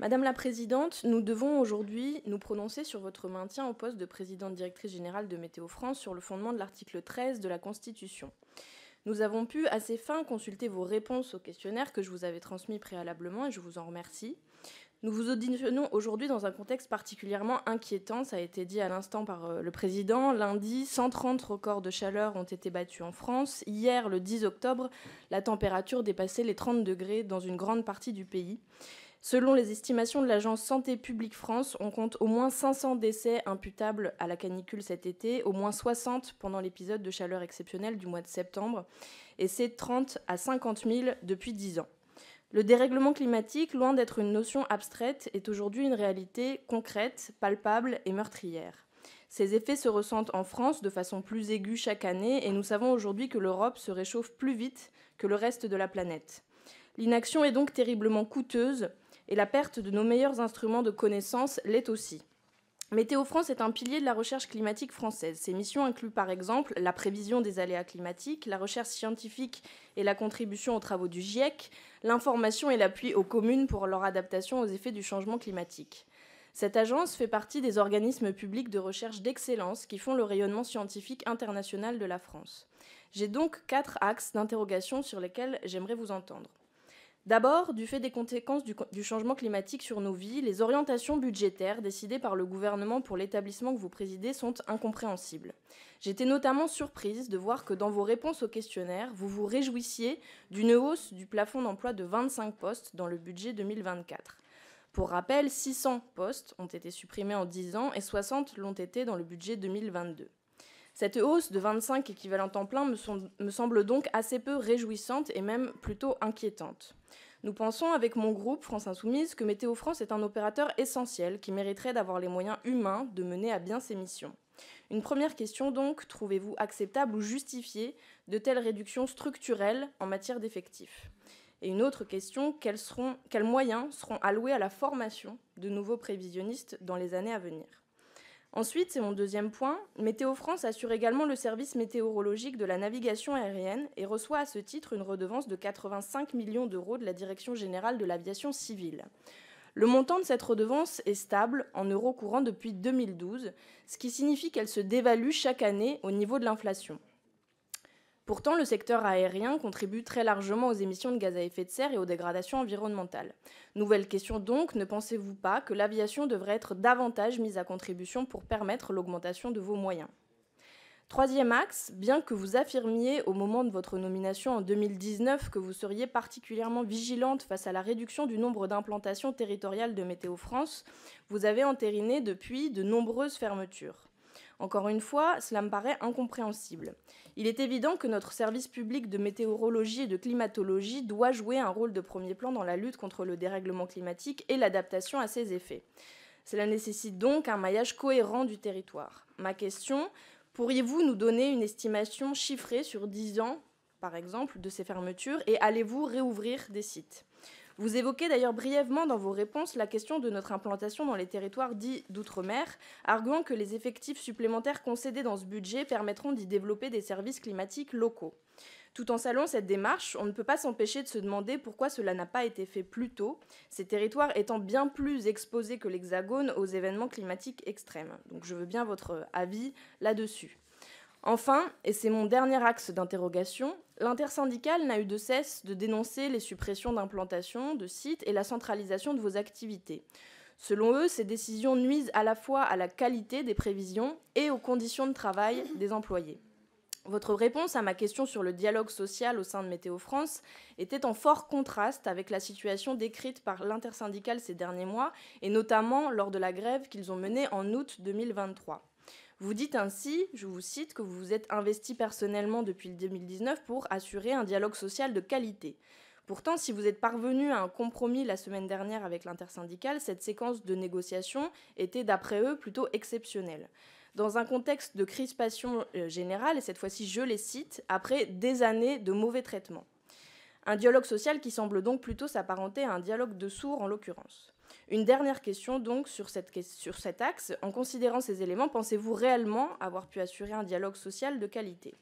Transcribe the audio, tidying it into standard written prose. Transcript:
Madame la Présidente, nous devons aujourd'hui nous prononcer sur votre maintien au poste de présidente directrice générale de Météo France sur le fondement de l'article 13 de la Constitution. Nous avons pu, à ces fins, consulter vos réponses au questionnaire que je vous avais transmis préalablement et je vous en remercie. Nous vous auditionnons aujourd'hui dans un contexte particulièrement inquiétant, ça a été dit à l'instant par le Président. Lundi, 130 records de chaleur ont été battus en France. Hier, le 10 octobre, la température dépassait les 30 degrés dans une grande partie du pays. Selon les estimations de l'agence Santé publique France, on compte au moins 500 décès imputables à la canicule cet été, au moins 60 pendant l'épisode de chaleur exceptionnelle du mois de septembre, et c'est 30 à 50 000 depuis 10 ans. Le dérèglement climatique, loin d'être une notion abstraite, est aujourd'hui une réalité concrète, palpable et meurtrière. Ces effets se ressentent en France de façon plus aiguë chaque année, et nous savons aujourd'hui que l'Europe se réchauffe plus vite que le reste de la planète. L'inaction est donc terriblement coûteuse, et la perte de nos meilleurs instruments de connaissance l'est aussi. Météo France est un pilier de la recherche climatique française. Ses missions incluent par exemple la prévision des aléas climatiques, la recherche scientifique et la contribution aux travaux du GIEC, l'information et l'appui aux communes pour leur adaptation aux effets du changement climatique. Cette agence fait partie des organismes publics de recherche d'excellence qui font le rayonnement scientifique international de la France. J'ai donc 4 axes d'interrogation sur lesquels j'aimerais vous entendre. D'abord, du fait des conséquences du changement climatique sur nos vies, les orientations budgétaires décidées par le gouvernement pour l'établissement que vous présidez sont incompréhensibles. J'étais notamment surprise de voir que dans vos réponses au questionnaire, vous vous réjouissiez d'une hausse du plafond d'emploi de 25 postes dans le budget 2024. Pour rappel, 600 postes ont été supprimés en 10 ans et 60 l'ont été dans le budget 2022. Cette hausse de 25 équivalents temps plein me semble donc assez peu réjouissante et même plutôt inquiétante. Nous pensons avec mon groupe France Insoumise que Météo France est un opérateur essentiel qui mériterait d'avoir les moyens humains de mener à bien ses missions. Une première question donc, trouvez-vous acceptable ou justifiée de telles réductions structurelles en matière d'effectifs ? Et une autre question, quels moyens seront alloués à la formation de nouveaux prévisionnistes dans les années à venir ? Ensuite, c'est mon deuxième point, Météo France assure également le service météorologique de la navigation aérienne et reçoit à ce titre une redevance de 85 millions d'euros de la Direction générale de l'aviation civile. Le montant de cette redevance est stable en euros courants depuis 2012, ce qui signifie qu'elle se dévalue chaque année au niveau de l'inflation. Pourtant, le secteur aérien contribue très largement aux émissions de gaz à effet de serre et aux dégradations environnementales. Nouvelle question donc, ne pensez-vous pas que l'aviation devrait être davantage mise à contribution pour permettre l'augmentation de vos moyens ? Troisième axe, bien que vous affirmiez au moment de votre nomination en 2019 que vous seriez particulièrement vigilante face à la réduction du nombre d'implantations territoriales de Météo France, vous avez entériné depuis de nombreuses fermetures. Encore une fois, cela me paraît incompréhensible. Il est évident que notre service public de météorologie et de climatologie doit jouer un rôle de premier plan dans la lutte contre le dérèglement climatique et l'adaptation à ses effets. Cela nécessite donc un maillage cohérent du territoire. Ma question, pourriez-vous nous donner une estimation chiffrée sur 10 ans, par exemple, de ces fermetures et allez-vous réouvrir des sites ? Vous évoquez d'ailleurs brièvement dans vos réponses la question de notre implantation dans les territoires dits d'outre-mer, arguant que les effectifs supplémentaires concédés dans ce budget permettront d'y développer des services climatiques locaux. Tout en saluant cette démarche, on ne peut pas s'empêcher de se demander pourquoi cela n'a pas été fait plus tôt, ces territoires étant bien plus exposés que l'Hexagone aux événements climatiques extrêmes. Donc je veux bien votre avis là-dessus. Enfin, et c'est mon dernier axe d'interrogation, l'intersyndicale n'a eu de cesse de dénoncer les suppressions d'implantations, de sites et la centralisation de vos activités. Selon eux, ces décisions nuisent à la fois à la qualité des prévisions et aux conditions de travail des employés. Votre réponse à ma question sur le dialogue social au sein de Météo France était en fort contraste avec la situation décrite par l'intersyndicale ces derniers mois, et notamment lors de la grève qu'ils ont menée en août 2023. Vous dites ainsi, je vous cite, que vous vous êtes investi personnellement depuis 2019 pour assurer un dialogue social de qualité. Pourtant, si vous êtes parvenu à un compromis la semaine dernière avec l'intersyndicale, cette séquence de négociations était, d'après eux, plutôt exceptionnelle. Dans un contexte de crispation générale, et cette fois-ci je les cite, après des années de mauvais traitements. Un dialogue social qui semble donc plutôt s'apparenter à un dialogue de sourds en l'occurrence. Une dernière question donc sur cet axe. En considérant ces éléments, pensez-vous réellement avoir pu assurer un dialogue social de qualité ?